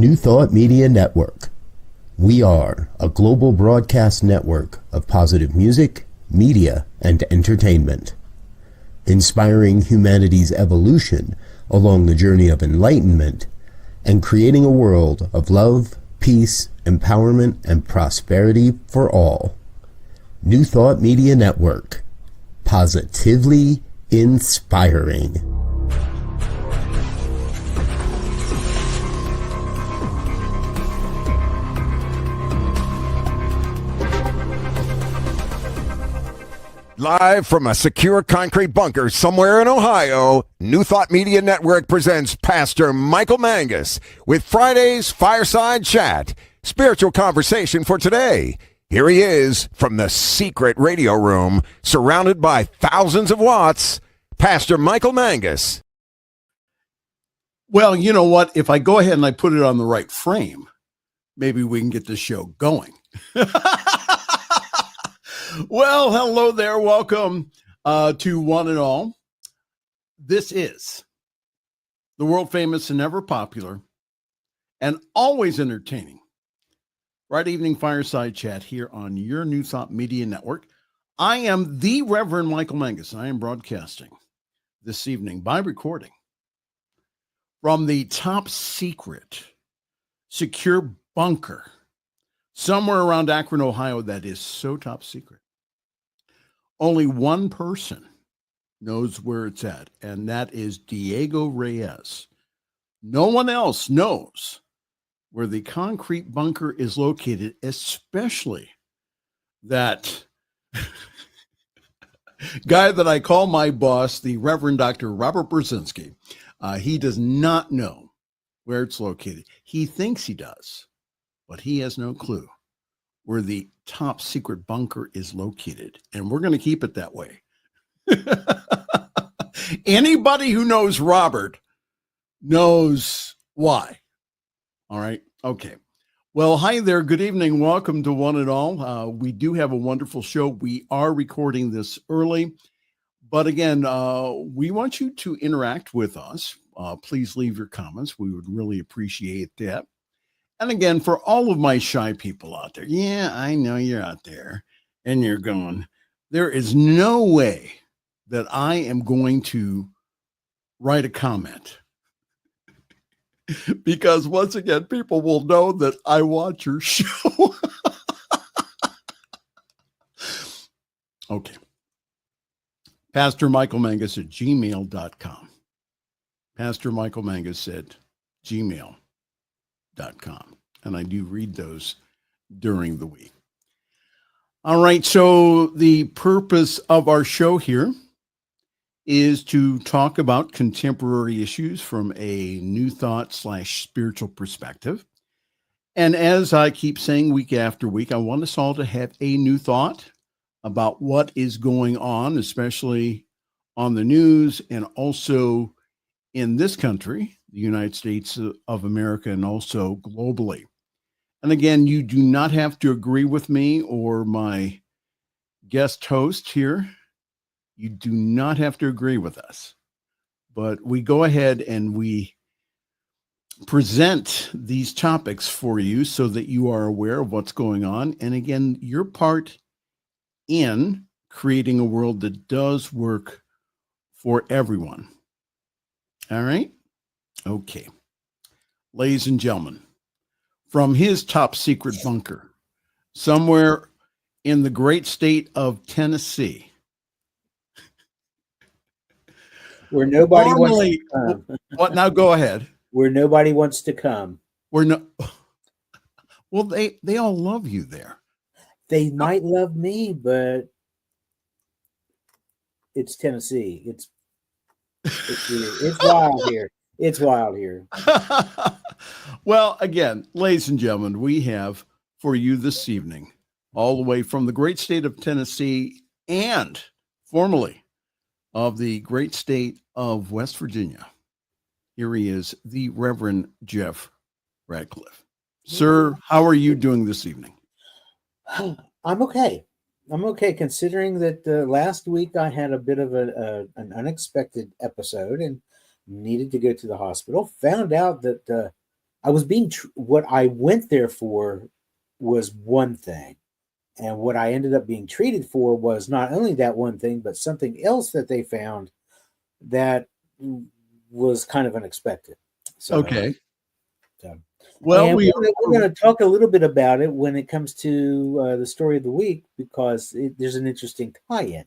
New Thought Media Network. We are a global broadcast network of positive music, media, and entertainment, inspiring humanity's evolution along the journey of enlightenment and creating a world of love, peace, empowerment, and prosperity for all. New Thought Media Network. Positively inspiring. Live from a secure concrete bunker somewhere in Ohio, New Thought Media Network presents Pastor Michael Mangus with Friday's Fireside Chat, spiritual conversation for today. Here he is from the secret radio room, surrounded by thousands of watts, Pastor Michael Mangus. Well, you know what? If I go ahead and I put it on the right frame, maybe we can get this show going. Well, hello there. Welcome to one and all. This is the world famous and ever popular and always entertaining Friday evening Fireside Chat here on your New Thought Media Network. I am the Reverend Michael Mangus. I am broadcasting this evening by recording from the top secret secure bunker somewhere around Akron, Ohio, that is so top secret. Only one person knows where it's at, and that is Diego Reyes. No one else knows where the concrete bunker is located, especially that guy that I call my boss, the Reverend Dr. Robert Brzezinski. He does not know where it's located. He thinks he does, but he has no clue where the top secret bunker is located. And we're going to keep it that way. Anybody who knows Robert knows why. All right. Okay. Well, hi there. Good evening. Welcome to one and all. We do have a wonderful show. We are recording this early, but again, we want you to interact with us. Please leave your comments. We would really appreciate that. And again, for all of my shy people out there, yeah, I know you're out there and you're going, there is no way that I am going to write a comment. Because once again, people will know that I watch your show. Okay. pastormichaelmangus at gmail.com. pastormichaelmangus at gmail.com. And I do read those during the week. All right. So the purpose of our show here is to talk about contemporary issues from a new thought / spiritual perspective. And as I keep saying week after week, I want us all to have a new thought about what is going on, especially on the news and also in this country, the United States of America, and also globally. And again, you do not have to agree with me or my guest host here. You do not have to agree with us, but we go ahead and we present these topics for you so that you are aware of what's going on. And again, your part in creating a world that does work for everyone. All right. Okay. Ladies and gentlemen, from his top secret bunker, somewhere in the great state of Tennessee, where nobody wants to come. What? Now go ahead. Where nobody wants to come. Well, they all love you there. They might love me, but it's Tennessee. It's wild here. It's wild here. Well, again, ladies and gentlemen, we have for you this evening, all the way from the great state of Tennessee and formerly of the great state of West Virginia. Here he is, the Reverend Jeff Radcliff. Sir, how are you doing this evening? I'm okay. I'm okay, considering that last week I had a bit of an unexpected episode and needed to go to the hospital. Found out that what I went there for was one thing. And what I ended up being treated for was not only that one thing, but something else that they found that was kind of unexpected. So, Okay. so. Well, we're going to talk a little bit about it when it comes to the story of the week, because there's an interesting tie-in.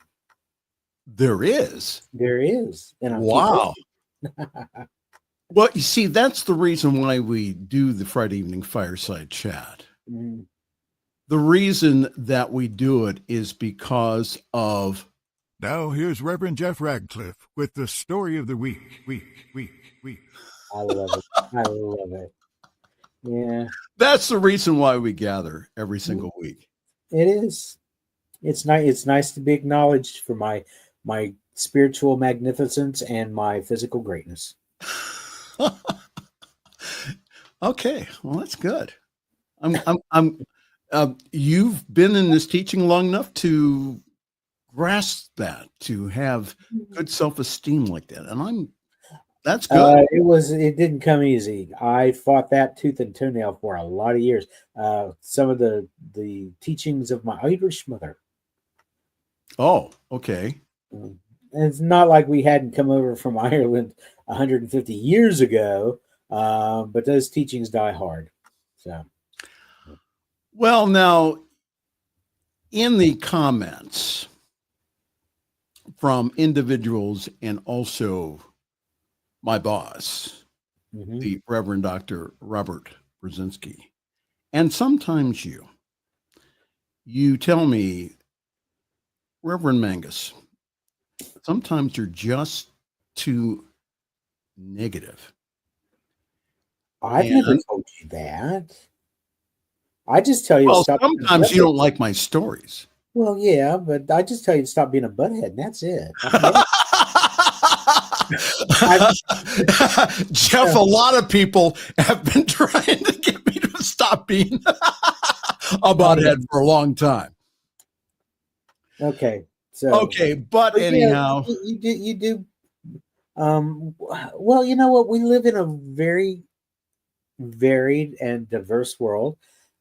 There is. There is. And wow. Well, you see, that's the reason why we do the Friday evening fireside chat. Mm-hmm. The reason that we do it is because of... Now here's Reverend Jeff Radcliff with the story of the week. I love it. I love it. Yeah. That's the reason why we gather every single week. It is. It's nice. It's nice to be acknowledged for my spiritual magnificence and my physical greatness. Okay, well, that's good. You've been in this teaching long enough to grasp that, to have good self-esteem like that, and that's good. It didn't come easy. I fought that tooth and toenail for a lot of years. Some of the teachings of my Irish mother. Oh, okay. And it's not like we hadn't come over from Ireland 150 years ago, but those teachings die hard. So, well, now in the comments from individuals and also my boss, the Reverend Dr. Robert Brzezinski, and sometimes you tell me, Reverend Mangus, sometimes you're just too negative. I've never told you that. I just tell you to stop. Sometimes you don't like my stories. Well, yeah, but I just tell you to stop being a butthead, and that's it. Jeff, a lot of people have been trying to get me to stop being a butthead for a long time. Okay. But anyhow, you do. Well, you know what? We live in a very varied and diverse world,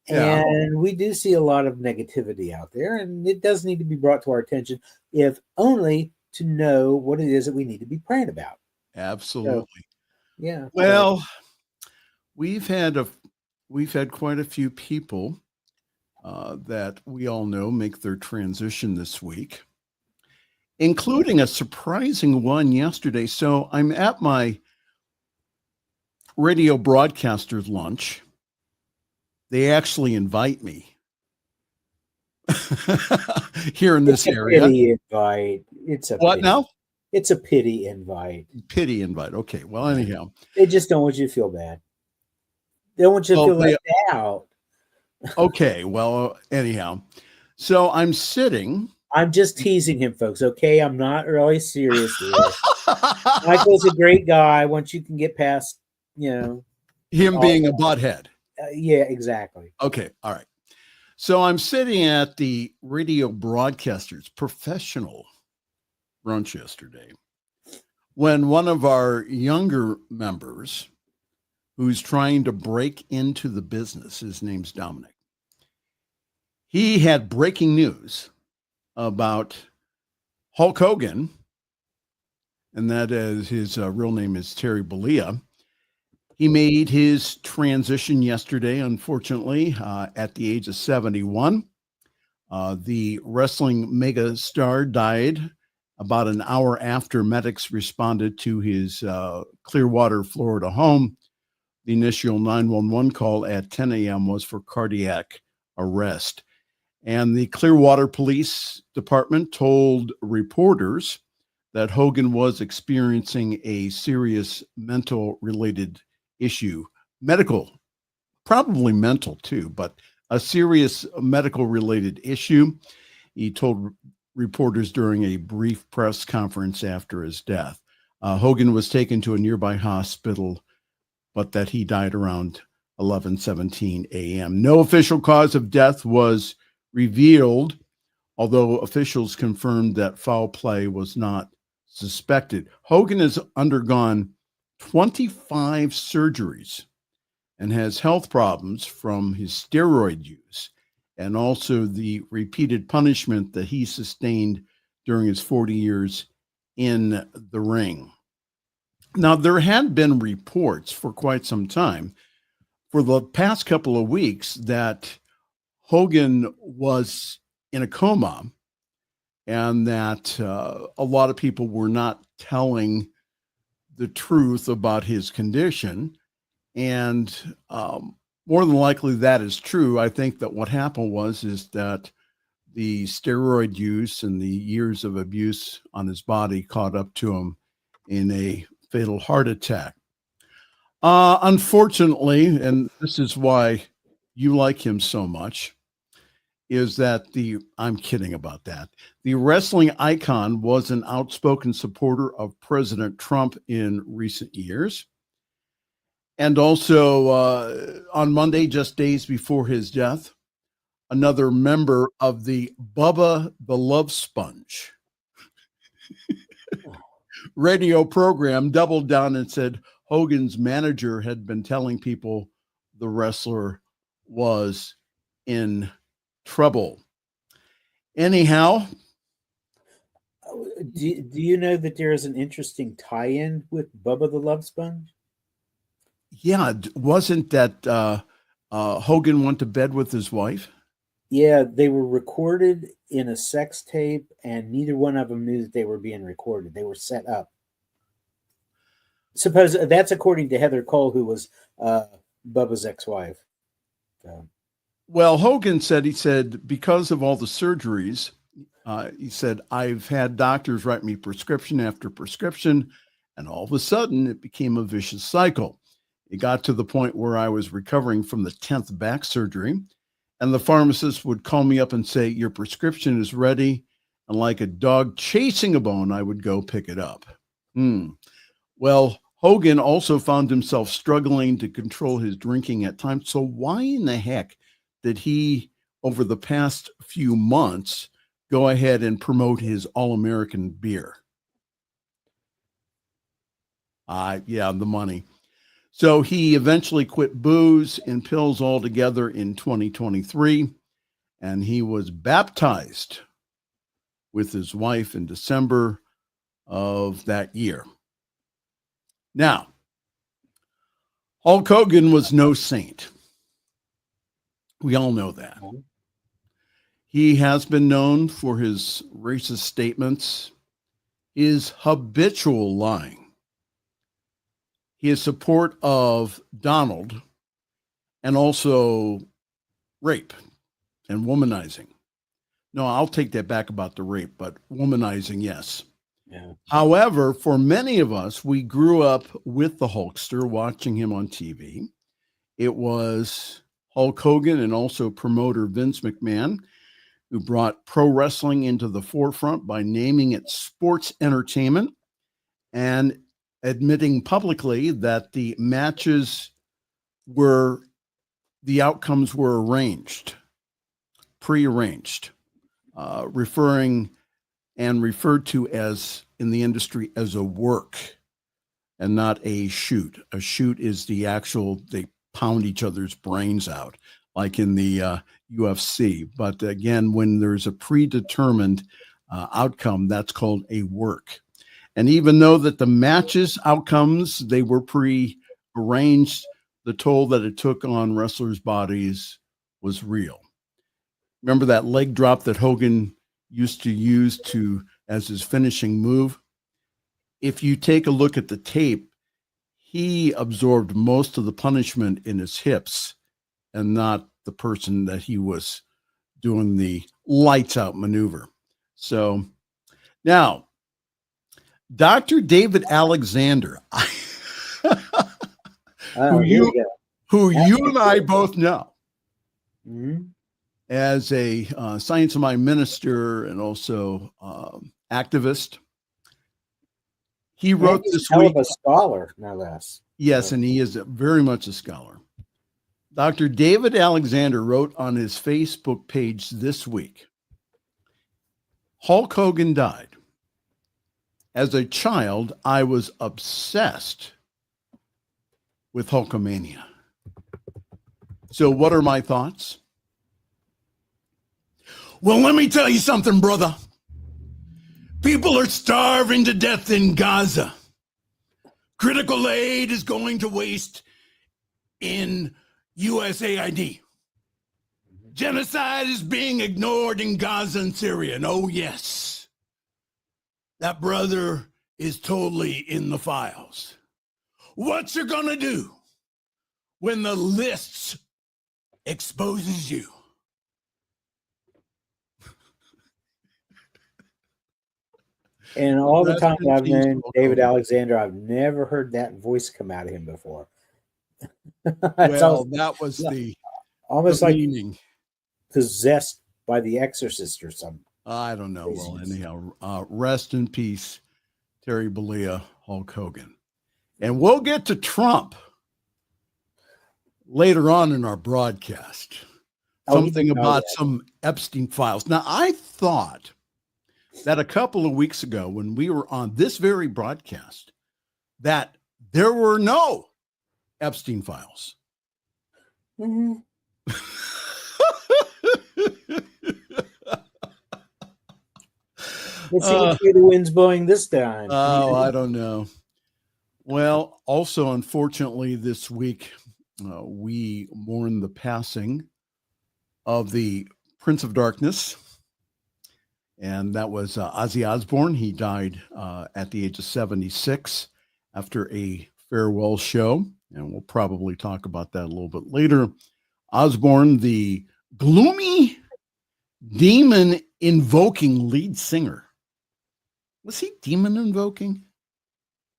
and we do see a lot of negativity out there, and it does need to be brought to our attention, if only to know what it is that we need to be praying about. Absolutely. So, yeah. Well, we've had quite a few people that we all know make their transition this week, including a surprising one yesterday. So I'm at my radio broadcaster's lunch. They actually invite me here in this area. Pity invite. It's a what pity. Now? It's a pity invite. Pity invite. Okay. Well, anyhow, they just don't want you to feel bad. They don't want you to feel left out. Okay. Well, anyhow, so I'm sitting. I'm just teasing him, folks. Okay, I'm not really serious here. Michael's a great guy. Once you can get past, him being a butthead. Yeah, exactly. Okay, all right. So I'm sitting at the radio broadcaster's professional brunch yesterday when one of our younger members, who's trying to break into the business, his name's Dominic, he had breaking news about Hulk Hogan, and that is his real name is Terry Bollea. He made his transition yesterday, unfortunately, at the age of 71. The wrestling mega star died about an hour after medics responded to his Clearwater, Florida home. The initial 911 call at 10 a.m. was for cardiac arrest. And the Clearwater Police Department told reporters that Hogan was experiencing a serious mental-related issue, medical, probably mental too, but a serious medical-related issue. He told reporters during a brief press conference after his death. Hogan was taken to a nearby hospital, but that he died around 11:17 a.m. No official cause of death was revealed, although officials confirmed that foul play was not suspected. Hogan has undergone 25 surgeries and has health problems from his steroid use and also the repeated punishment that he sustained during his 40 years in the ring. Now, there had been reports for quite some time, for the past couple of weeks, that Hogan was in a coma and that a lot of people were not telling the truth about his condition. And more than likely that is true. I think that what happened is that the steroid use and the years of abuse on his body caught up to him in a fatal heart attack. Unfortunately, and this is why you like him so much, is that I'm kidding about that. The wrestling icon was an outspoken supporter of President Trump in recent years. And also on Monday, just days before his death, another member of the Bubba the Love Sponge radio program doubled down and said Hogan's manager had been telling people the wrestler was in trouble. Anyhow. Do you know that there is an interesting tie-in with Bubba the Love Sponge? Yeah, wasn't that Hogan went to bed with his wife? Yeah, they were recorded in a sex tape, and neither one of them knew that they were being recorded. They were set up. Suppose that's according to Heather Cole, who was Bubba's ex-wife. So. Well, Hogan said, because of all the surgeries, he said, I've had doctors write me prescription after prescription, and all of a sudden it became a vicious cycle. It got to the point where I was recovering from the 10th back surgery, and the pharmacist would call me up and say, your prescription is ready. And like a dog chasing a bone, I would go pick it up. Well, Hogan also found himself struggling to control his drinking at times. So why in the heck did he, over the past few months, go ahead and promote his All-American beer? Yeah, the money. So he eventually quit booze and pills altogether in 2023, and he was baptized with his wife in December of that year. Now, Hulk Hogan was no saint. We all know that. He has been known for his racist statements, his habitual lying, his support of Donald, and also rape and womanizing. No, I'll take that back about the rape, but womanizing, yes. Yeah. However, for many of us, we grew up with the Hulkster, watching him on TV. It was Hulk Hogan and also promoter Vince McMahon who brought pro wrestling into the forefront by naming it sports entertainment and admitting publicly that the matches the outcomes were prearranged, referred to as, in the industry, as a work and not a shoot. A shoot is the actual, they pound each other's brains out, like in the UFC. But again, when there's a predetermined outcome, that's called a work. And even though that the matches outcomes, they were pre-arranged, the toll that it took on wrestlers' bodies was real. Remember that leg drop that Hogan used to use as his finishing move? If you take a look at the tape, he absorbed most of the punishment in his hips and not the person that he was doing the lights out maneuver. So now, Dr. David Alexander, who you and I both know as a Science of Mind minister and also activist. He wrote this week. A scholar, no less. Yes, and he is very much a scholar. Dr. David Alexander wrote on his Facebook page this week, Hulk Hogan died. As a child, I was obsessed with Hulkamania. So what are my thoughts? Well, let me tell you something, brother. People are starving to death in Gaza. Critical aid is going to waste in USAID. Genocide is being ignored in Gaza and Syria. And oh, yes, that brother is totally in the files. What you gonna do when the list exposes you? And all the time that I've Rest in known peace, David Wilco. Alexander, I've never heard that voice come out of him before. Well, that was the almost the like meaning. possessed by the exorcist or something. I don't know. Well, Craziness. anyhow, rest in peace, Terry Bollea, Hulk Hogan. And we'll get to Trump later on in our broadcast. Something about some Epstein files. Now, I thought that a couple of weeks ago when we were on this very broadcast that there were no Epstein files. Mm-hmm. Let's see which way the wind's blowing this time. Oh, I don't know. Well, also, unfortunately, this week, we mourn the passing of the Prince of Darkness, and that was Ozzy Osbourne. He died at the age of 76 after a farewell show, and we'll probably talk about that a little bit later. Osbourne, the gloomy, demon-invoking lead singer. Was he demon-invoking?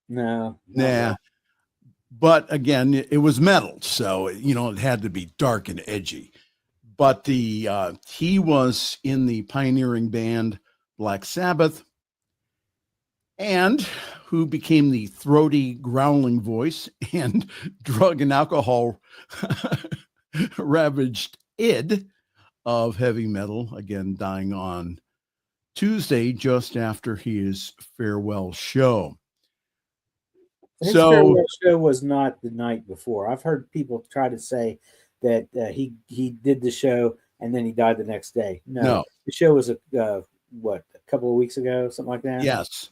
No. Nah. But again, it was metal, so it had to be dark and edgy. But he was in the pioneering band Black Sabbath, and who became the throaty, growling voice and drug and alcohol ravaged id of heavy metal, again dying on Tuesday just after his farewell show. His farewell show was not the night before. I've heard people try to say that he did the show and then he died the next day. No. The show was a couple of weeks ago, something like that. Yes.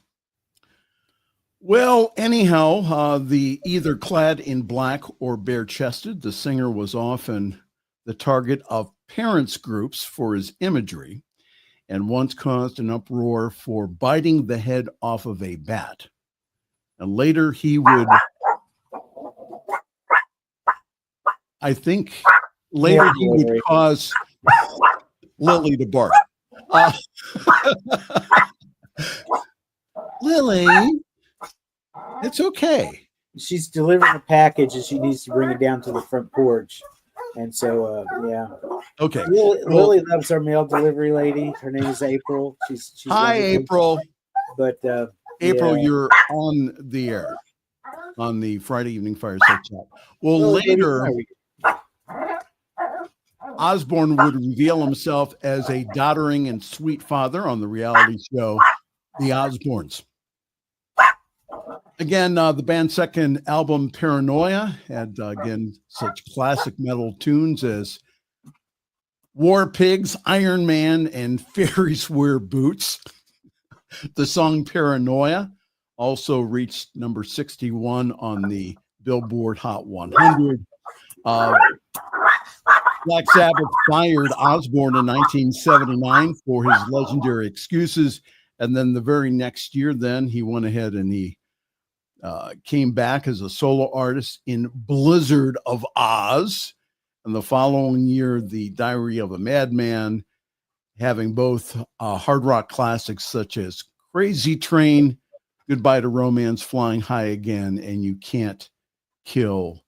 Well, anyhow, the either clad in black or bare-chested, the singer was often the target of parents' groups for his imagery, and once caused an uproar for biting the head off of a bat. And later he would, he would cause Lily to bark. Lily, it's okay. She's delivering a package and she needs to bring it down to the front porch. And so, yeah. Okay. Lily loves our mail delivery lady. Her name is April. She's Hi, April. But April, yeah. You're on the air on the Friday evening Fireside Chat. Well, later, Osbourne would reveal himself as a doddering and sweet father on the reality show, The Osbournes. Again, the band's second album, Paranoia, had, again, such classic metal tunes as War Pigs, Iron Man, and Fairies Wear Boots. The song Paranoia also reached number 61 on the Billboard Hot 100. Black Sabbath fired Osbourne in 1979 for his legendary excuses. And then the very next year, he went ahead and he came back as a solo artist in Blizzard of Oz. And the following year, The Diary of a Madman, having both hard rock classics such as Crazy Train, Goodbye to Romance, Flying High Again, and You Can't Kill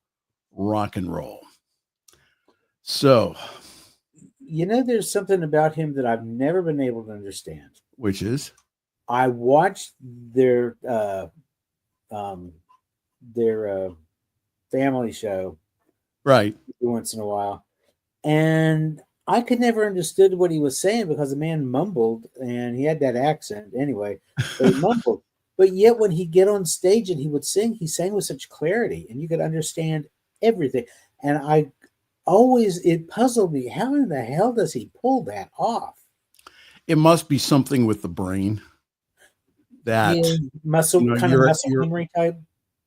Rock and Roll. So, there's something about him that I've never been able to understand. Which is? I watched their family show, right, once in a while, and I could never understood what he was saying because the man mumbled and he had that accent anyway. But he mumbled. But yet when he'd get on stage and he would sing, he sang with such clarity and you could understand everything. And it puzzled me. How in the hell does he pull that off? It must be something with the brain that muscle memory type.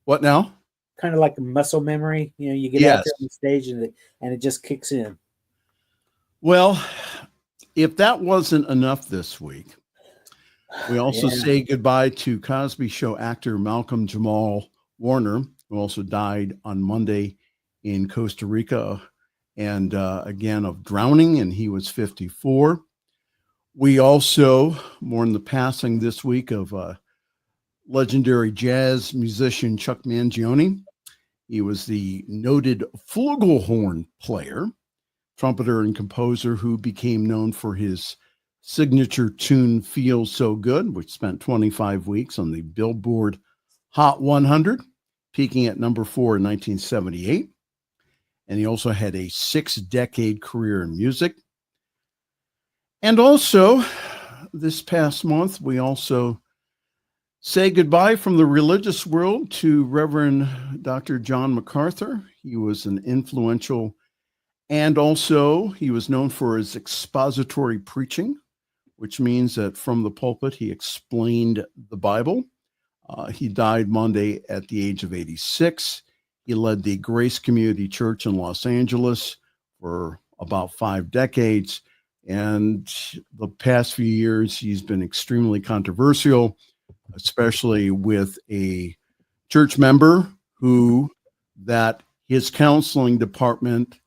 What now? Kind of like muscle memory. You get out there on the stage and it just kicks in. Well, if that wasn't enough this week, we also say goodbye to Cosby Show actor Malcolm Jamal Warner, who also died on Monday in Costa Rica, and again of drowning, and he was 54. We also mourn the passing this week of legendary jazz musician Chuck Mangione. He was the noted flugelhorn player, trumpeter, and composer who became known for his signature tune Feels So Good, which spent 25 weeks on the Billboard Hot 100, peaking at number 4 in 1978. And he also had a 6-decade career in music. And also, this past month, we also say goodbye from the religious world to Reverend Dr. John MacArthur. He was an influential, and also he was known for his expository preaching, which means that from the pulpit, he explained the Bible. He died Monday at the age of 86. He led the Grace Community Church in Los Angeles for about 5 decades. And the past few years, he's been extremely controversial, especially with a church member that his counseling department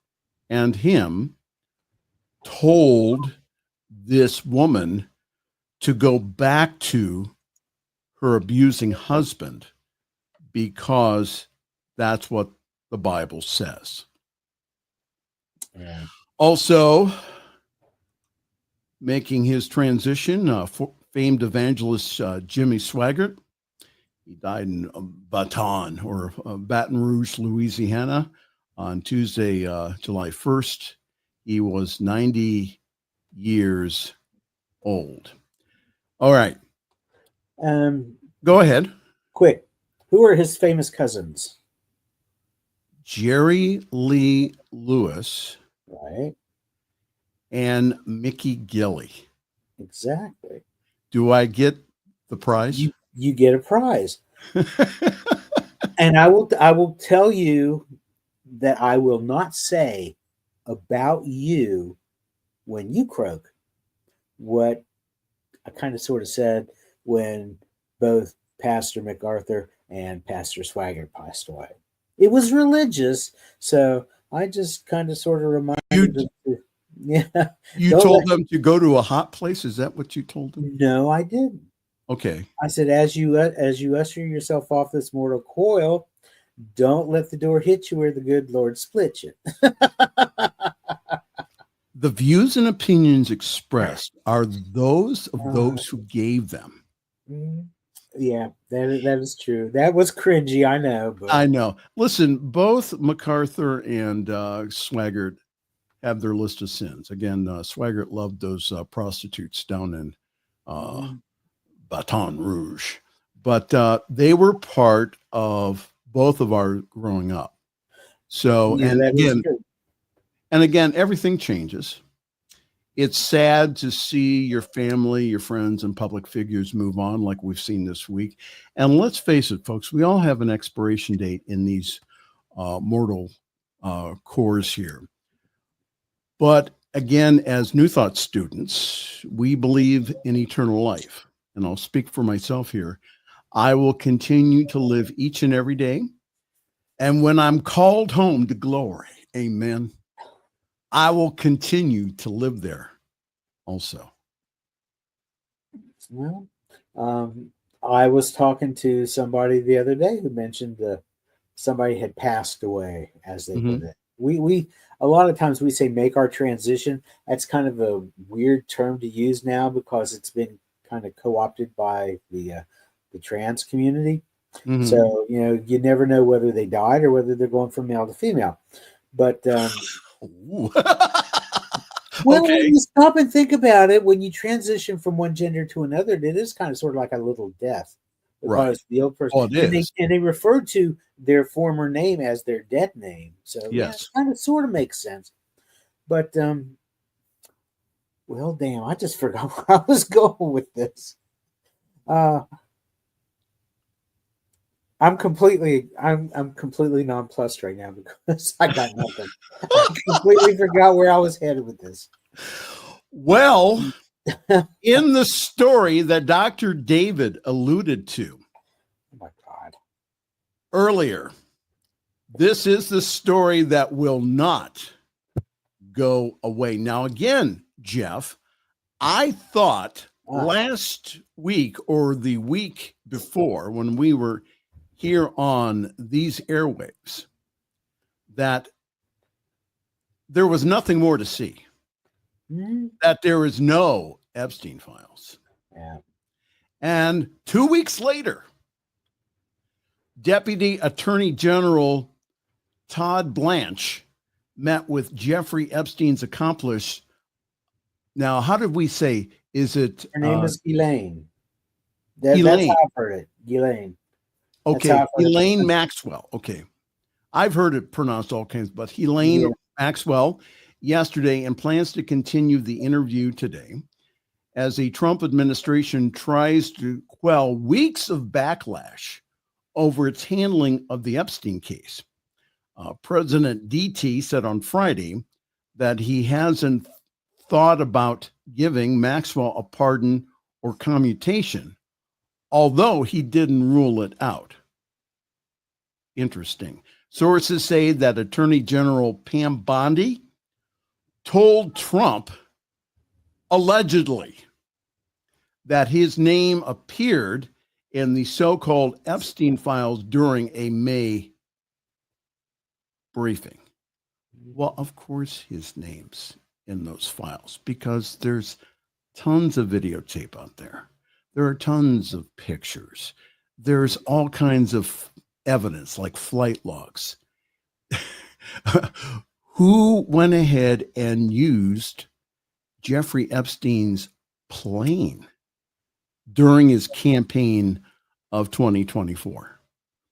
and him told this woman to go back to her abusing husband because that's what the Bible says. Yeah. Also, making his transition, famed evangelist Jimmy Swaggart. He died in Baton Rouge, Louisiana on Tuesday, July 1st. He was 90 years old. All right. Go ahead. Quick. Who are his famous cousins? Jerry Lee Lewis. Right. And Mickey Gilley. Exactly. Do I get the prize? You get a prize. And I will tell you that I will not say about you when you croak what I kind of sort of said when both Pastor MacArthur and Pastor Swaggart passed away. It was religious, so I just kind of sort of reminded them. You told them to go to a hot place? Is that what you told them? No, I didn't. Okay. I said, as you usher yourself off this mortal coil, don't let the door hit you where the good Lord split you. The views and opinions expressed are those of those who gave them. Yeah, that is true. That was cringy, I know. But... I know. Listen, both MacArthur and Swaggart have their list of sins. Again, Swaggart loved those prostitutes down in Baton Rouge. But they were part of both of our growing up. So, yeah, and again, everything changes. It's sad to see your family, your friends, and public figures move on like we've seen this week. And let's face it, folks, we all have an expiration date in these mortal cores here. But again, as New Thought students, we believe in eternal life. And I'll speak for myself here. I will continue to live each and every day. And when I'm called home to glory, amen, I will continue to live there also. Well, I was talking to somebody the other day who mentioned somebody had passed away, as they put it. We a lot of times we say make our transition. That's kind of a weird term to use now because it's been kind of co-opted by the trans community. Mm-hmm. So, you never know whether they died or whether they're going from male to female. But well, okay. When you stop and think about it, when you transition from one gender to another, it is kind of sort of like a little death. Right. It's the old person. Oh, it is. And they referred to their former name as their dead name. So Yes. it kind of sort of makes sense. But well, damn, I just forgot where I was going with this. I'm completely nonplussed right now because I got nothing. I completely forgot where I was headed with this. Well, in the story that Dr. David alluded to Oh my God. earlier, this is the story that will not go away. Now, again, Jeff, I thought last week or the week before when we were here on these airwaves that there was nothing more to see, that there is no Epstein files. Yeah. And 2 weeks later, Deputy Attorney General Todd Blanche met with Jeffrey Epstein's accomplice. Now, how did we say? Is it? Her name is Elaine. Elaine. That's how I've heard it. Elaine. Okay, Elaine Maxwell. Okay. I've heard it pronounced all kinds, but Elaine Maxwell yesterday, and plans to continue the interview today as the Trump administration tries to quell weeks of backlash over its handling of the Epstein case. President DT said on Friday that he hasn't thought about giving Maxwell a pardon or commutation, although he didn't rule it out. Interesting. Sources say that Attorney General Pam Bondi told Trump, allegedly, that his name appeared in the so-called Epstein files during a May briefing. Well, of course, his name's in those files because there's tons of videotape out there. There are tons of pictures. There's all kinds of evidence like flight logs. Who went ahead and used Jeffrey Epstein's plane during his campaign of 2024?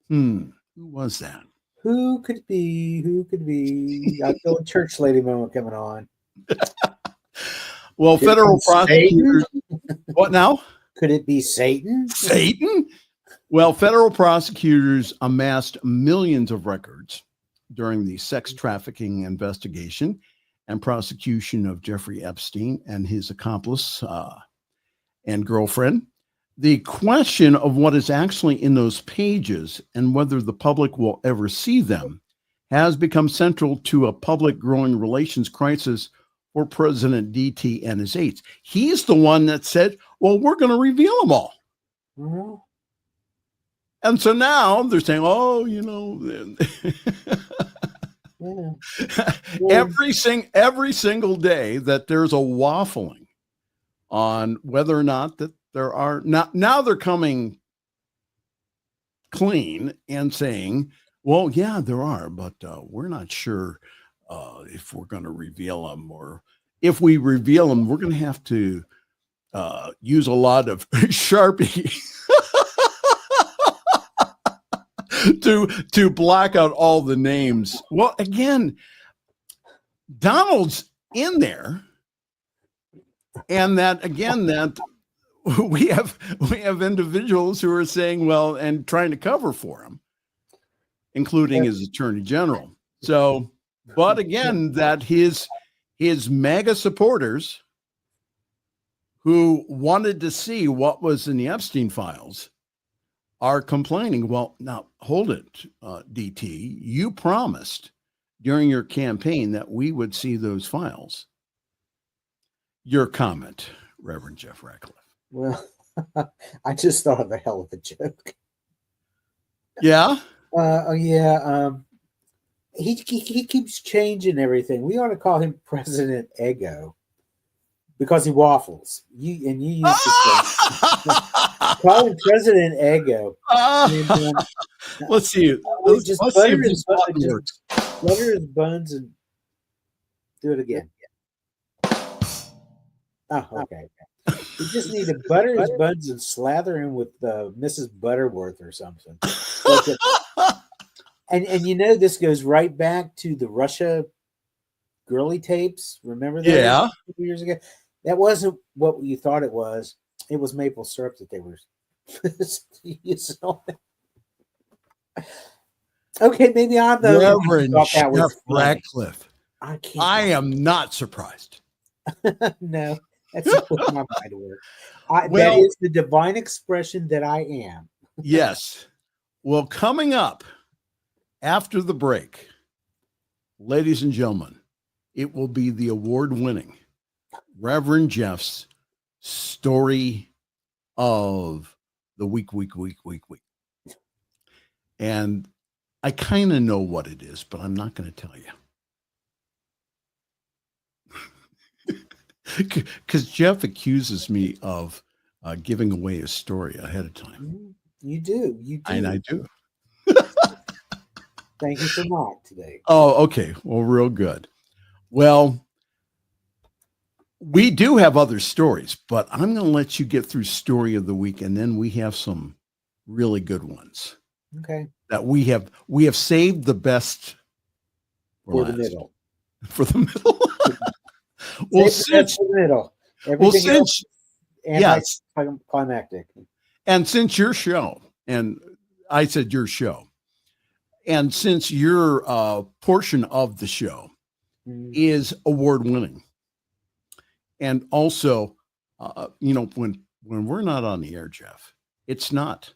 Who was that? Who could be? Who could be? I feel a church lady moment coming on. Well, federal prosecutors. What now? Could it be Satan? Satan? Well, federal prosecutors amassed millions of records during the sex trafficking investigation and prosecution of Jeffrey Epstein and his accomplice and girlfriend. The question of what is actually in those pages and whether the public will ever see them has become central to a public growing relations crisis for President DT and his aides. He's the one that said, well, we're going to reveal them all. Mm-hmm. And so now they're saying, oh, you know, every single day that there's a waffling on whether or not that there are now they're coming clean and saying, well, yeah, there are, but we're not sure if we're going to reveal them, or if we reveal them, we're going to have to use a lot of Sharpie to black out all the names. Well, again, Donald's in there, and that we have individuals who are saying, well, and trying to cover for him, including his attorney general. So, but again, that his MAGA supporters who wanted to see what was in the Epstein files are complaining. Well, now hold it, DT. You promised during your campaign that we would see those files. Your comment, Reverend Jeff Radcliff. Well, I just thought of a hell of a joke. Yeah? He keeps changing everything. We ought to call him President Ego because he waffles. You used to call him President Ego. Let's see. Let's butter his buns and do it again. Oh, okay. You just need to butter his buns and slather him with Mrs. Butterworth or something. And you know, this goes right back to the Russia girly tapes. Remember that? Yeah. A few years ago? That wasn't what you thought it was. It was maple syrup that they were using on it. Okay, maybe I'm the Reverend Jeff Radcliff. I am not surprised. No, that's not what my mind works. That is the divine expression that I am. Yes. Well, coming up after the break, ladies and gentlemen, it will be the award-winning Reverend Jeff's story of the week. And I kind of know what it is, but I'm not going to tell you. Because Jeff accuses me of giving away a story ahead of time. You do. And I do. Thank you for not today. Oh, okay. Well, real good. Well, we do have other stories, but I'm going to let you get through story of the week, and then we have some really good ones. Okay. That we have saved the best for the middle. For the middle. Well, since the middle. Everything else, yes, climactic. And since your show, and I said your show, and since your portion of the show is award winning, and also, you know, when we're not on the air, Jeff, it's not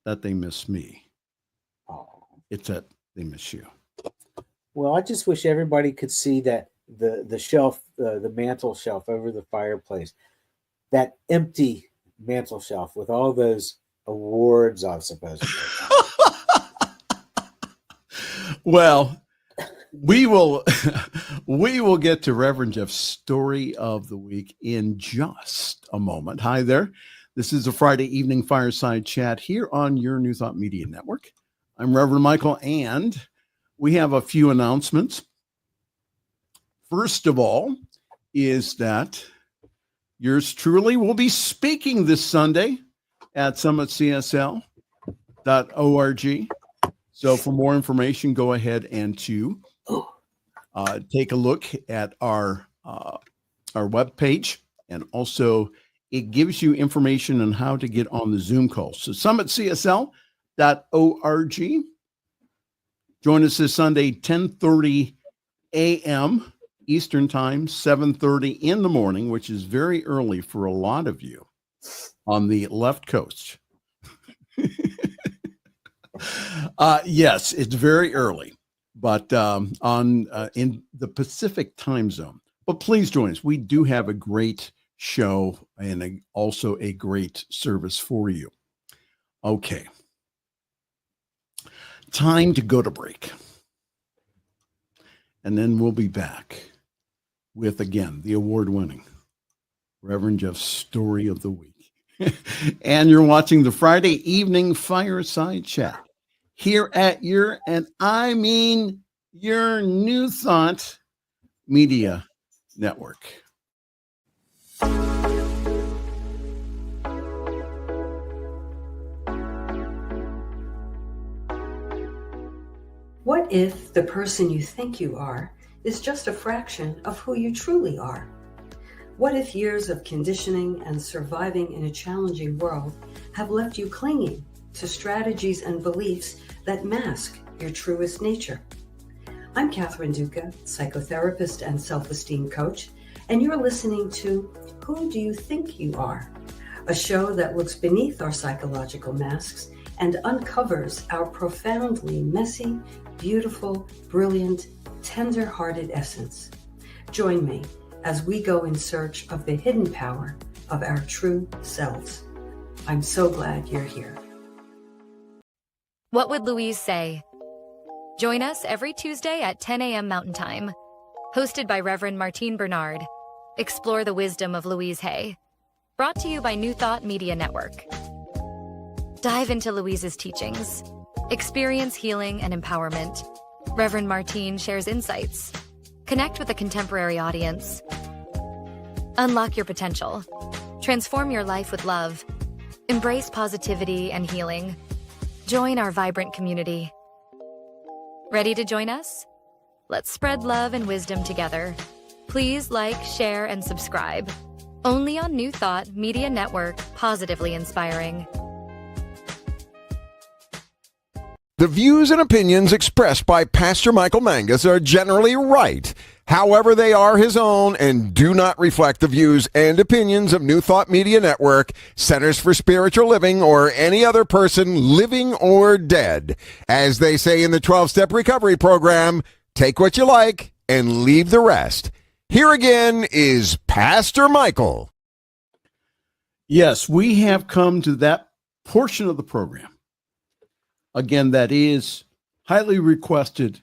that they miss me. It's that they miss you. Well, I just wish everybody could see that the shelf, the mantle shelf over the fireplace, that empty mantle shelf with all those awards on, supposedly. Well, we will get to Reverend Jeff's story of the week in just a moment. Hi there. This is a Friday evening fireside chat here on your New Thought Media Network. I'm Reverend Michael, and we have a few announcements. First of all is that yours truly will be speaking this Sunday at summitcsl.org. So for more information, go ahead and take a look at our webpage, and also it gives you information on how to get on the Zoom call. So summitcsl.org. Join us this Sunday, 10:30 a.m. Eastern Time, 7:30 in the morning, which is very early for a lot of you on the left coast. Yes, it's very early, but in the Pacific time zone. But please join us. We do have a great show and also a great service for you. Okay. Time to go to break. And then we'll be back with, again, the award-winning Reverend Jeff's story of the week. And you're watching the Friday evening fireside chat here at your New Thought Media Network. What if the person you think you are is just a fraction of who you truly are? What if years of conditioning and surviving in a challenging world have left you clinging to strategies and beliefs that mask your truest nature? I'm Catherine Duca, psychotherapist and self-esteem coach, and you're listening to Who Do You Think You Are? A show that looks beneath our psychological masks and uncovers our profoundly messy, beautiful, brilliant, tender-hearted essence. Join me as we go in search of the hidden power of our true selves. I'm so glad you're here. What would Louise say? Join us every Tuesday at 10 a.m. Mountain Time. Hosted by Reverend Martine Bernard. Explore the wisdom of Louise Hay. Brought to you by New Thought Media Network. Dive into Louise's teachings. Experience healing and empowerment. Reverend Martine shares insights. Connect with a contemporary audience. Unlock your potential. Transform your life with love. Embrace positivity and healing. Join our vibrant community. Ready to join us? Let's spread love and wisdom together. Please like, share, and subscribe. Only on New Thought Media Network, positively inspiring. The views and opinions expressed by Pastor Michael Mangus are generally right. However, they are his own and do not reflect the views and opinions of New Thought Media Network, Centers for Spiritual Living, or any other person living or dead. As they say in the 12-Step Recovery Program, take what you like and leave the rest. Here again is Pastor Michael. Yes, we have come to that portion of the program. Again, that is highly requested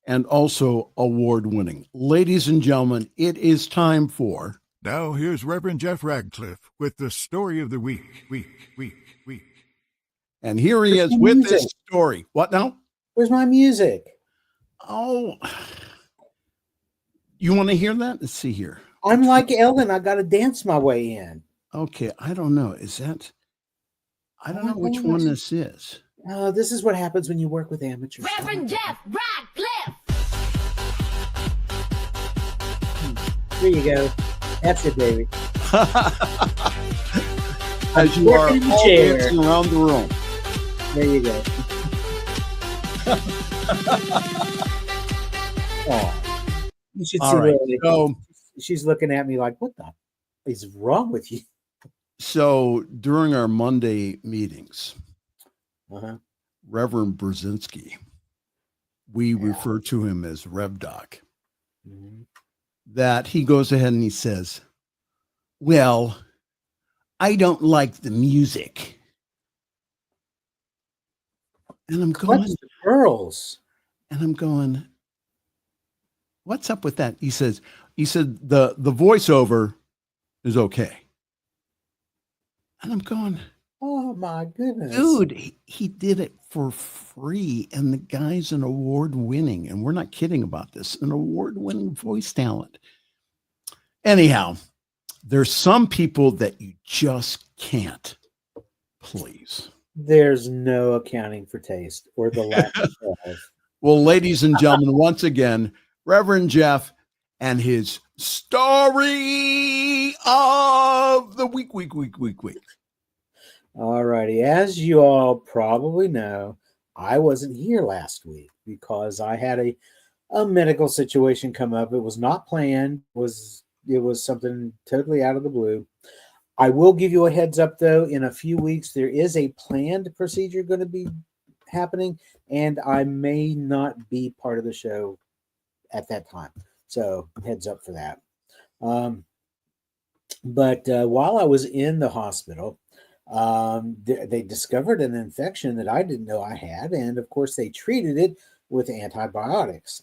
and also award-winning. Ladies and gentlemen, it is time for... Now here's Reverend Jeff Radcliffe with the story of the week. And here he is with this story. What now? Where's my music? Oh, you want to hear that? Let's see here. I'm like Ellen. I got to dance my way in. Okay, I don't know. Is that... I don't know which one this is. This is what happens when you work with amateurs. Reverend Jeff Radcliffe. There you go. That's it, baby. As you are all dancing around the room. There you go. Oh, you should see right. Lily. She's looking at me like, what the is wrong with you? So during our Monday meetings, Reverend Brzezinski, we refer to him as Rev Doc, that he goes ahead and he says, well, I don't like the music. And I'm going, What's the girls? And I'm going, what's up with that? He said the voiceover is okay. And I'm going, oh my goodness. Dude, he did it for free. And the guy's an award-winning, and we're not kidding about this, an award-winning voice talent. Anyhow, there's some people that you just can't please. There's no accounting for taste or the lack of. Well, ladies and gentlemen, once again, Reverend Jeff and his story of the week. All righty. As you all probably know, I wasn't here last week because I had a medical situation come up. It was not planned. It was something totally out of the blue. I will give you a heads up, though. In a few weeks, there is a planned procedure going to be happening, and I may not be part of the show at that time. So heads up for that. But while I was in the hospital, they discovered an infection that I didn't know I had. And of course, they treated it with antibiotics.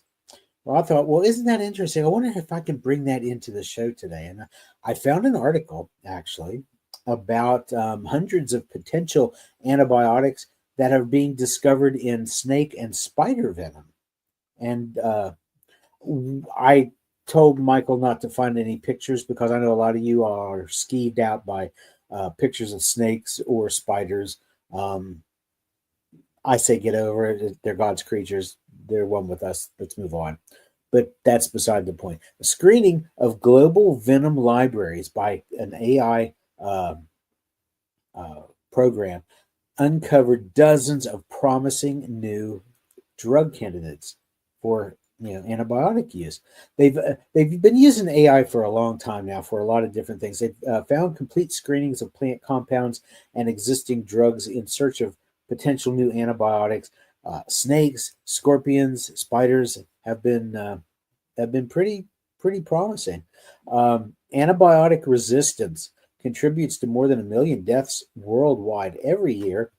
Well, I thought, well, isn't that interesting? I wonder if I can bring that into the show today. And I found an article, actually, about hundreds of potential antibiotics that are being discovered in snake and spider venom. And I told Michael not to find any pictures because I know a lot of you are skeeved out by pictures of snakes or spiders. I say get over it. They're God's creatures. They're one with us. Let's move on. But that's beside the point. A screening of global venom libraries by an AI program uncovered dozens of promising new drug candidates for antibiotic use. They've been using AI for a long time now for a lot of different things. They've found complete screenings of plant compounds and existing drugs in search of potential new antibiotics. Snakes, scorpions, spiders have been pretty promising. Antibiotic resistance contributes to more than 1 million deaths worldwide every year,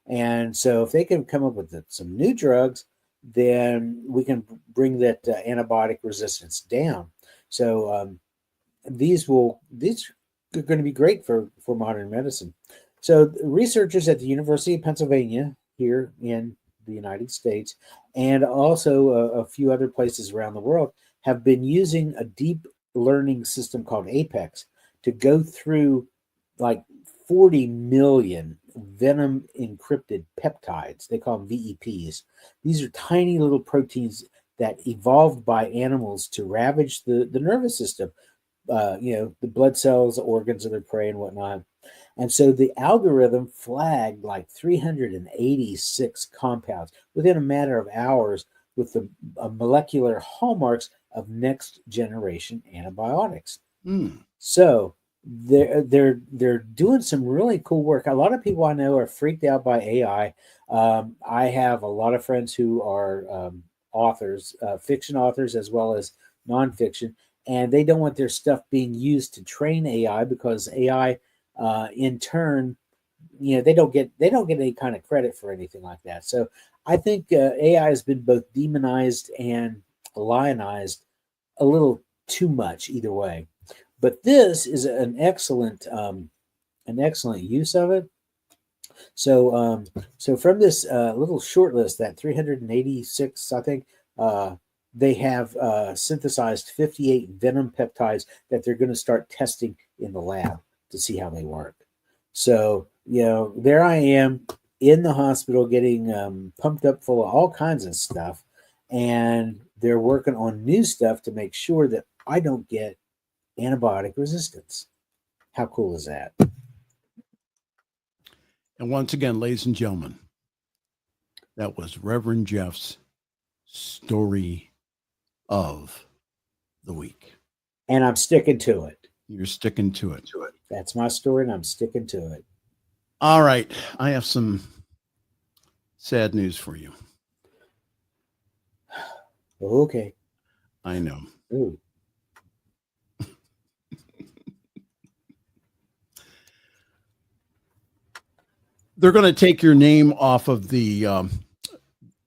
and so if they can come up with some new drugs, then we can bring that antibiotic resistance down. So these are going to be great for modern medicine. So researchers at the University of Pennsylvania here in the United States, and also a few other places around the world, have been using a deep learning system called Apex to go through like 40 million venom encrypted peptides. They call them VEPs. These are tiny little proteins that evolved by animals to ravage the nervous system, the blood cells, organs of their prey, and whatnot. And so the algorithm flagged like 386 compounds within a matter of hours with the molecular hallmarks of next generation antibiotics. So they're doing some really cool work. A lot of people I know are freaked out by AI. I have a lot of friends who are authors, fiction authors as well as nonfiction, and they don't want their stuff being used to train AI because AI, in turn, they don't get any kind of credit for anything like that. So I think AI has been both demonized and lionized a little too much either way. But this is an excellent use of it. So from this little short list, that 386, I think, they have synthesized 58 venom peptides that they're going to start testing in the lab to see how they work. So, there I am in the hospital getting pumped up full of all kinds of stuff. And they're working on new stuff to make sure that I don't get antibiotic resistance. How cool is that? And once again, ladies and gentlemen, that was Reverend Jeff's story of the week. And I'm sticking to it. You're sticking to it. That's my story, and I'm sticking to it. All right. I have some sad news for you. Okay. I know. Ooh. They're going to take your name off of the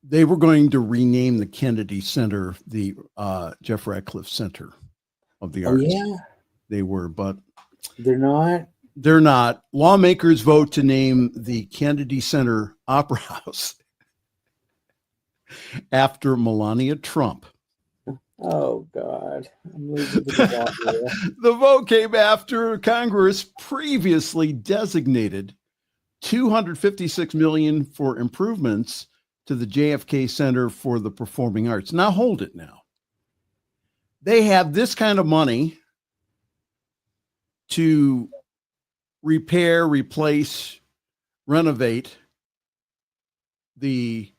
they were going to rename the Kennedy Center the Jeff Radcliff Center of the Arts. Yeah. They were, but they're not. They're not. Lawmakers vote to name the Kennedy Center Opera House after Melania Trump. Oh, God. I'm losing the plot here. The vote came after Congress previously designated $256 million for improvements to the JFK Center for the Performing Arts. Now, hold it now. They have this kind of money to repair, replace, renovate the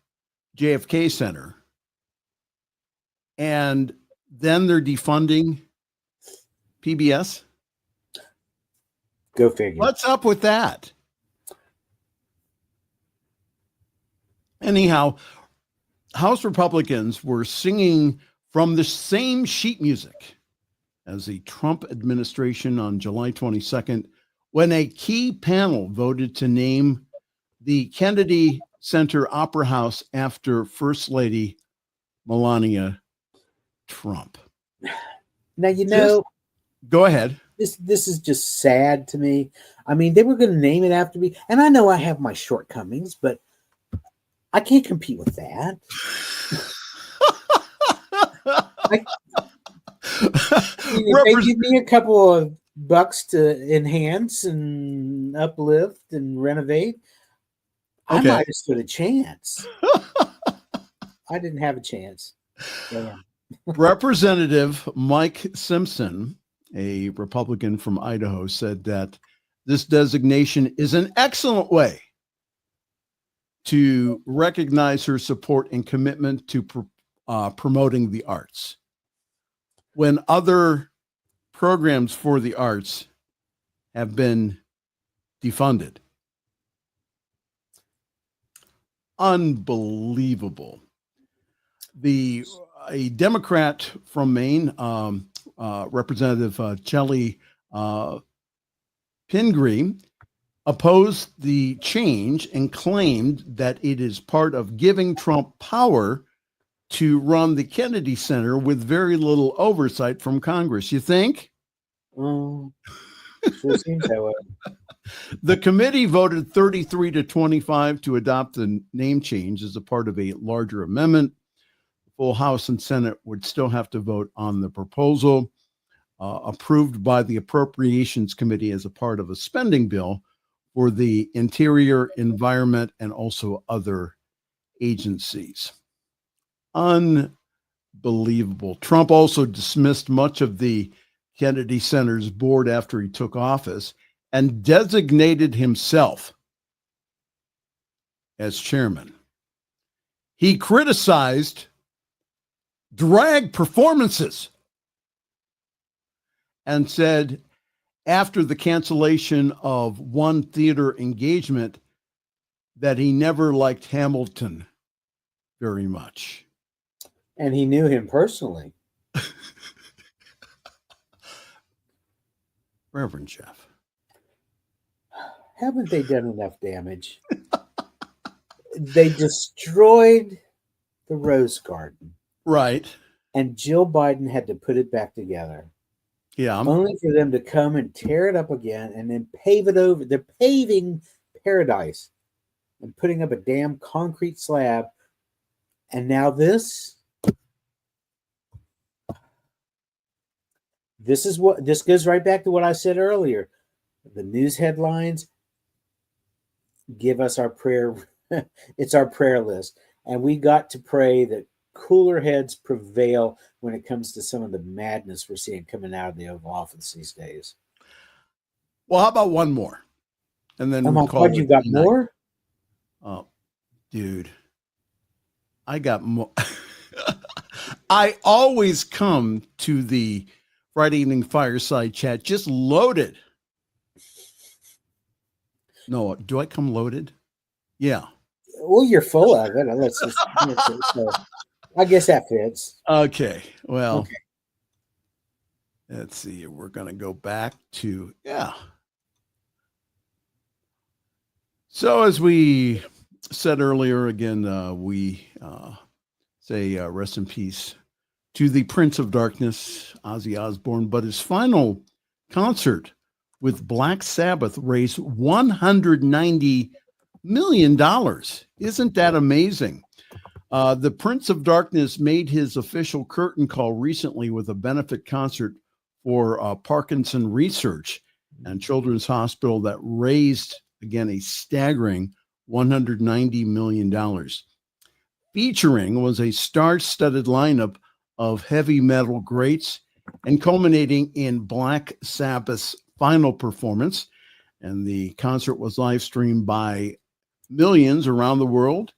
JFK Center. And then they're defunding PBS. Go figure. What's up with that? Anyhow, House Republicans were singing from the same sheet music as the Trump administration on July 22nd, when a key panel voted to name the Kennedy Center Opera House after First Lady Melania Trump. Now, go ahead. This is just sad to me. I mean, they were going to name it after me, and I know I have my shortcomings, but I can't compete with that. They give me a couple of bucks to enhance and uplift and renovate. I might have stood a chance. I didn't have a chance. Damn. Representative Mike Simpson, a Republican from Idaho, said that this designation is an excellent way to recognize her support and commitment to promoting the arts. When other programs for the arts have been defunded. Unbelievable. A Democrat from Maine, Representative Shelley Pingree, opposed the change and claimed that it is part of giving Trump power to run the Kennedy Center with very little oversight from Congress. You think? Sure seems that way. The committee voted 33-25 to adopt the name change as a part of a larger amendment. The full House and Senate would still have to vote on the proposal. approved by the Appropriations Committee as a part of a spending bill for the Interior, Environment, and also other agencies. Unbelievable. Trump also dismissed much of the Kennedy Center's board after he took office and designated himself as chairman. He criticized drag performances and said after the cancellation of one theater engagement that he never liked Hamilton very much. And he knew him personally. Reverend Jeff. Haven't they done enough damage? They destroyed the Rose Garden. Right. And Jill Biden had to put it back together. Yeah. Only for them to come and tear it up again and then pave it over. They're paving paradise and putting up a damn concrete slab. And now this goes right back to what I said earlier. The news headlines give us our prayer. It's our prayer list. And we got to pray that cooler heads prevail when it comes to some of the madness we're seeing coming out of the Oval Office these days. Well, how about one more? And then oh my God, you got more? Oh, dude. I got more. I always come to the Friday evening fireside chat just loaded. No, do I come loaded? Yeah. Well, you're full of it. So I guess that fits. Okay. Well, Let's see. We're going to go back to, So as we said earlier, again, we say rest in peace to the Prince of Darkness, Ozzy Osbourne, but his final concert with Black Sabbath raised $190 million. Isn't that amazing? The Prince of Darkness made his official curtain call recently with a benefit concert for Parkinson Research and Children's Hospital that raised, again, a staggering $190 million. Featuring was a star-studded lineup of heavy metal greats and culminating in Black Sabbath's final performance. And the concert was live streamed by millions around the world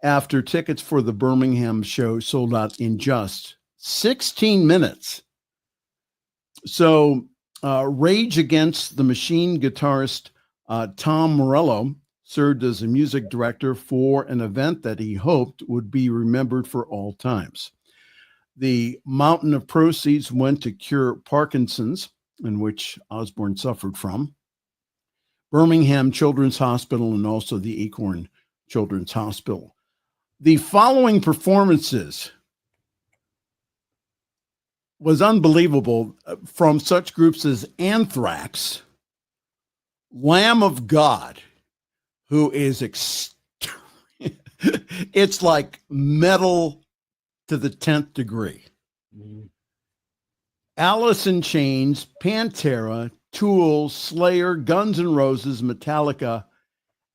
after tickets for the Birmingham show sold out in just 16 minutes. So Rage Against the Machine guitarist Tom Morello served as a music director for an event that he hoped would be remembered for all times. The mountain of proceeds went to cure Parkinson's, in which Osbourne suffered from, Birmingham Children's Hospital, and also the Acorn Children's Hospital. The following performances was unbelievable from such groups as Anthrax, Lamb of God, who is it's like metal to the 10th degree. Mm-hmm. Alice in Chains, Pantera, Tool, Slayer, Guns N' Roses, Metallica,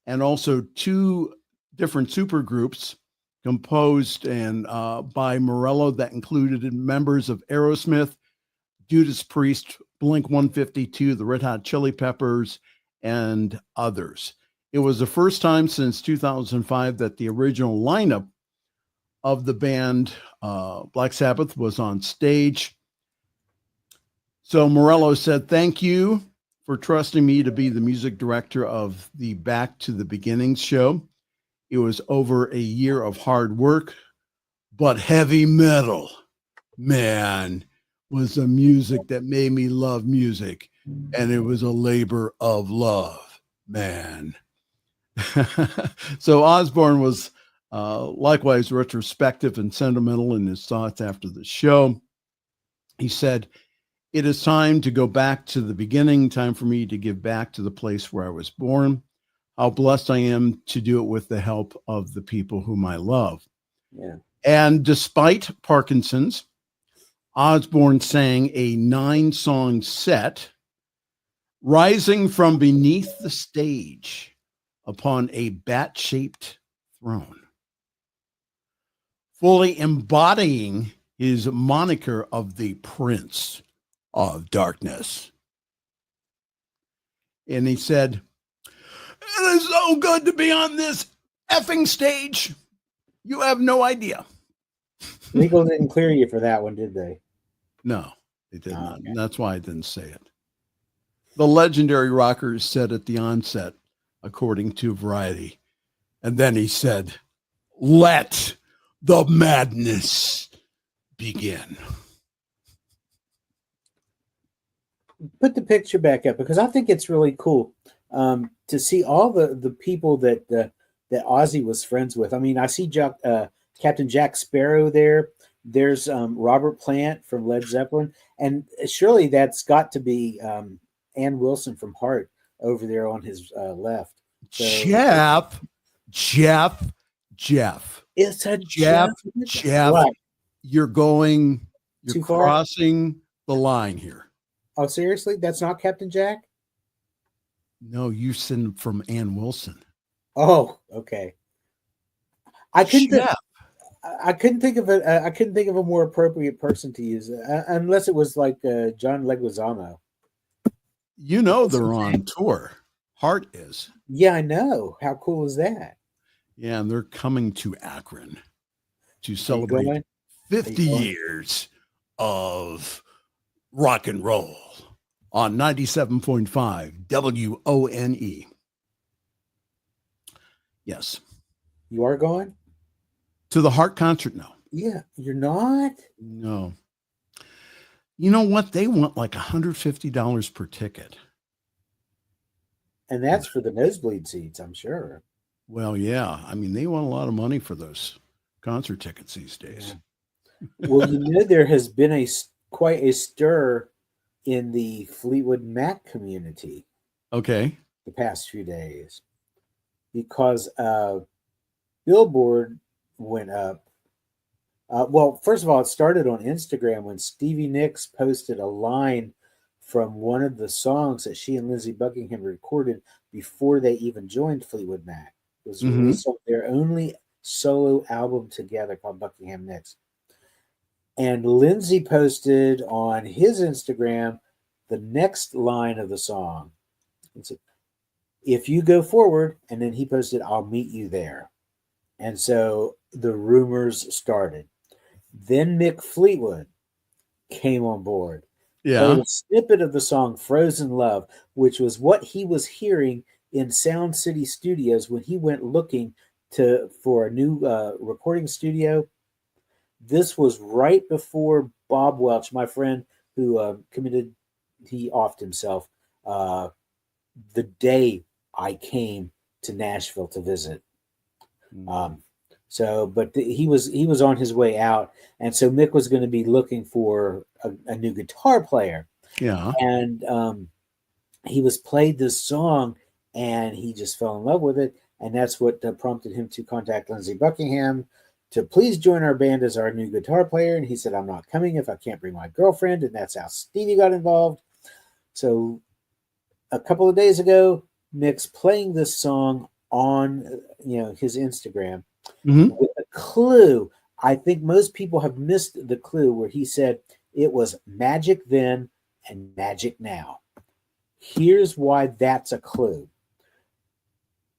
and also two different supergroups composed and by Morello that included members of Aerosmith, Judas Priest, Blink-152, the Red Hot Chili Peppers, and others. It was the first time since 2005 that the original lineup of the band Black Sabbath was on stage. So Morello said, "Thank you for trusting me to be the music director of the Back to the Beginnings show. It was over a year of hard work, but heavy metal, man, was the music that made me love music. And it was a labor of love, man." So Osbourne was likewise retrospective and sentimental in his thoughts after the show. He said, "It is time to go back to the beginning, time for me to give back to the place where I was born. How blessed I am to do it with the help of the people whom I love." Yeah. And despite Parkinson's, Osbourne sang a 9-song set, rising from beneath the stage upon a bat-shaped throne, fully embodying his moniker of the Prince of Darkness. And he said, "It is so good to be on this effing stage. You have no idea." Legal didn't clear you for that one, did they? No, they did not. Okay. That's why I didn't say it. The legendary rocker said at the onset, according to Variety, and then he said, "Let the madness begin." Put the picture back up because I think it's really cool to see all the people that Ozzy was friends with. I mean, I see Captain Jack Sparrow there. There's Robert Plant from Led Zeppelin, and surely that's got to be Ann Wilson from Heart over there on his left. So, Jeff. It's a Jeff. What? You're Too far? crossing the line here. Oh, seriously? That's not Captain Jack? No, you send from Ann Wilson. Oh, okay. I couldn't think of a more appropriate person to use unless it was like John Leguizamo. You know they're on tour. Heart is. Yeah, I know. How cool is that? Yeah, and they're coming to Akron to celebrate 50 years of rock and roll on 97.5 WONE. Yes. You are going? To the Heart concert? No. Yeah, you're not? No. You know what? They want like $150 per ticket. And that's for the nosebleed seats, I'm sure. Well, yeah. I mean, they want a lot of money for those concert tickets these days. Yeah. Well, you know, there has been quite a stir in the Fleetwood Mac community. Okay. The past few days, because Billboard went up. Well, first of all, it started on Instagram when Stevie Nicks posted a line from one of the songs that she and Lindsey Buckingham recorded before they even joined Fleetwood Mac. It was released on their only solo album together called Buckingham Nicks. And Lindsey posted on his Instagram the next line of the song. It's "If you go forward," and then he posted, "I'll meet you there." And so the rumors started. Then Mick Fleetwood came on board. Yeah. Played a snippet of the song "Frozen Love," which was what he was hearing in Sound City Studios when he went looking for a new recording studio. This was right before Bob Welch, my friend who he offed himself the day I came to Nashville to visit. He was on his way out, and so Mick was going to be looking for a new guitar player. Yeah, and he was played this song, and he just fell in love with it, and that's what prompted him to contact Lindsey Buckingham to please join our band as our new guitar player. And he said, "I'm not coming if I can't bring my girlfriend," and that's how Stevie got involved. So a couple of days ago, Mick's playing this song on his Instagram with a clue. I think most people have missed the clue where he said it was magic then and magic now. Here's why that's a clue.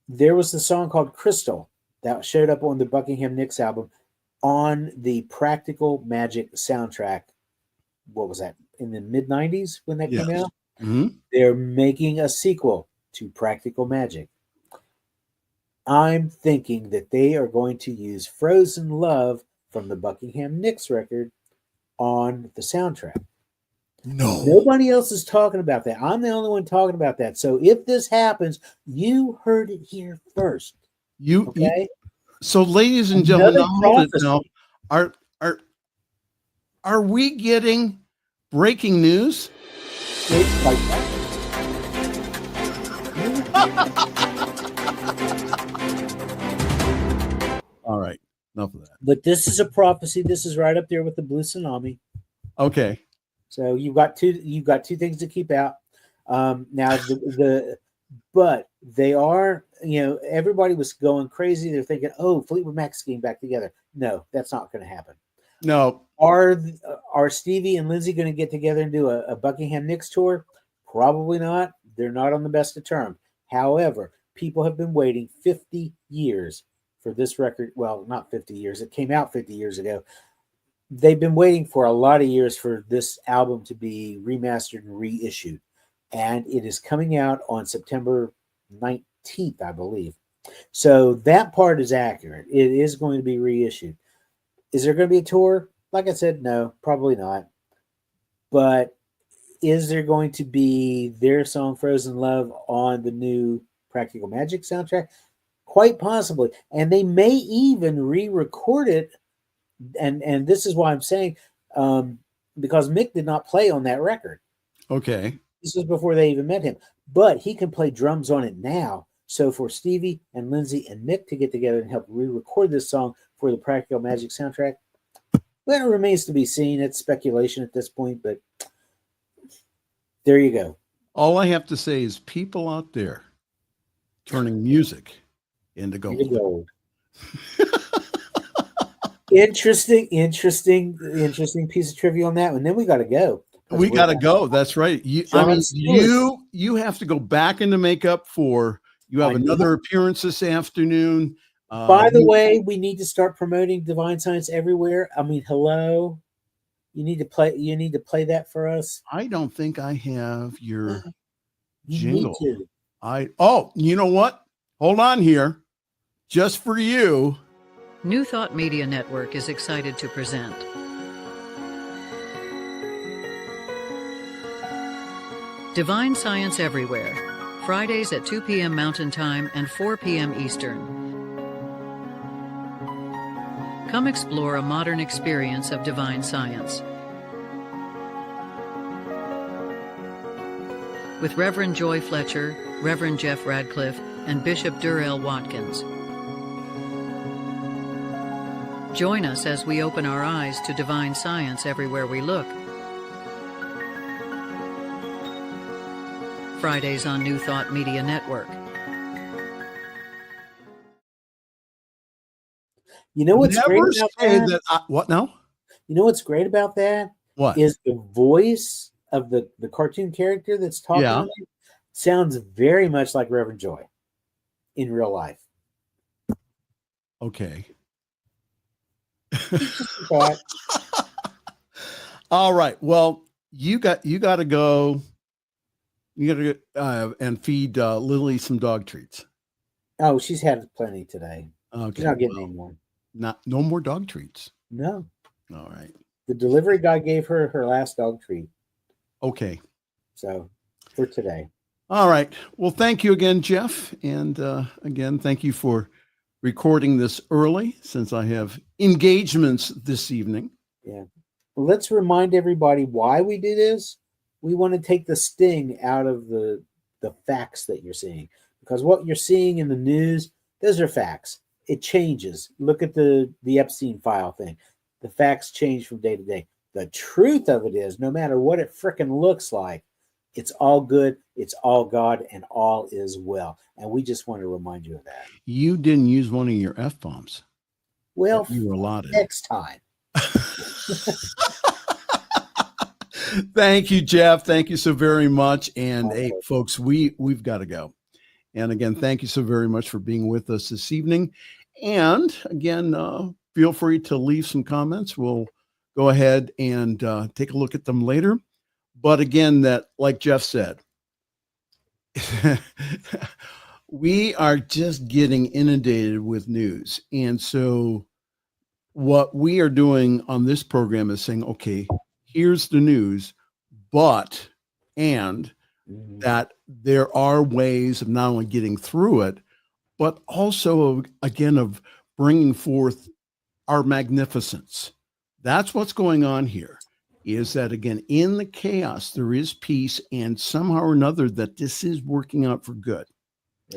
There was the song called Crystal that showed up on the Buckingham Nicks album on the Practical Magic soundtrack. What was that, in the mid-90s when that came out? They're making a sequel to Practical Magic. I'm thinking that they are going to use Frozen Love from the Buckingham Nicks record on the soundtrack. No. Nobody else is talking about that. I'm the only one talking about that. So if this happens, you heard it here first. So, ladies and gentlemen, are we getting breaking news? All right, enough of that. But this is a prophecy. This is right up there with the Blue Tsunami. Okay. So you've got two things to keep out. Now but they are, everybody was going crazy. They're thinking, oh, Fleetwood Mac's getting back together. No, that's not going to happen. No. Are Stevie and Lindsay going to get together and do a Buckingham Nicks tour? Probably not. They're not on the best of terms. However, people have been waiting 50 years for this record. Well, not 50 years. It came out 50 years ago. They've been waiting for a lot of years for this album to be remastered and reissued. And it is coming out on September 19th, I believe. So that part is accurate. It is going to be reissued. Is there going to be a tour? Like I said, no, probably not. But is there going to be their song Frozen Love on the new Practical Magic soundtrack? Quite possibly. And they may even re-record it. And this is why I'm saying, because Mick did not play on that record. Okay. This was before they even met him. But he can play drums on it now. So for Stevie and Lindsay and Mick to get together and help re-record this song for the Practical Magic soundtrack, well, it remains to be seen. It's speculation at this point, but there you go. All I have to say is people out there turning music into gold. Interesting piece of trivia on that one. Then we got to go. We got to go. That's right. You have to go back into makeup for. You have another appearance this afternoon. By the way, we need to start promoting Divine Science everywhere. I mean, hello. You need to play that for us. I don't think I have your jingle. Need to. You know what? Hold on here. Just for you. New Thought Media Network is excited to present Divine Science Everywhere, Fridays at 2 p.m. Mountain Time and 4 p.m. Eastern. Come explore a modern experience of divine science. With Reverend Joy Fletcher, Reverend Jeff Radcliff, and Bishop Durrell Watkins. Join us as we open our eyes to divine science everywhere we look. Fridays on New Thought Media Network. You know what's great about that? What now? You know what's great about that? What is the voice of the cartoon character that's talking? Yeah. Sounds very much like Reverend Joy in real life. Okay. All right. Well, you got to go. You got to go and feed Lily some dog treats. Oh, she's had plenty today. Okay. She's not getting any more. No more dog treats. No. All right. The delivery guy gave her her last dog treat. Okay. So for today. All right. Well, thank you again, Jeff. And again, thank you for recording this early since I have engagements this evening. Yeah. Well, let's remind everybody why we do this. We want to take the sting out of the facts that you're seeing, because what you're seeing in the news, those are facts. It changes. Look at the Epstein file thing. The facts change from day to day. The truth of it is, no matter what it frickin' looks like, it's all good, it's all God, and all is well. And we just want to remind you of that. You didn't use one of your F-bombs. Well, you were allotted. Next time. Thank you, Jeff. Thank you so very much. And hey, folks, we've got to go. And again, thank you so very much for being with us this evening. And again, feel free to leave some comments. We'll go ahead and take a look at them later. But again, that, like Jeff said, we are just getting inundated with news. And so what we are doing on this program is saying, okay, here's the news, but that there are ways of not only getting through it, but also, again, of bringing forth our magnificence. That's what's going on here, is that, again, in the chaos, there is peace, and somehow or another that this is working out for good.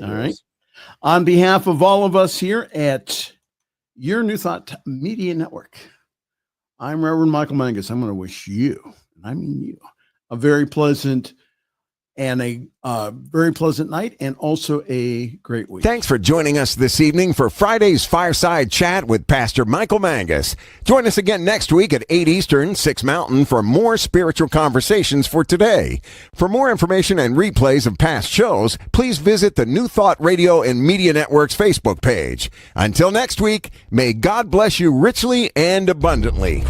All right. On behalf of all of us here at your New Thought Media Network, I'm Reverend Michael Mangus. I'm going to wish you, and I mean you, a very pleasant night and also a great week. Thanks for joining us this evening for Friday's Fireside Chat with Pastor Michael Mangus. Join us again next week at 8 Eastern, 6 Mountain for more spiritual conversations for today. For more information and replays of past shows, please visit the New Thought Radio and Media Network's Facebook page. Until next week, may God bless you richly and abundantly.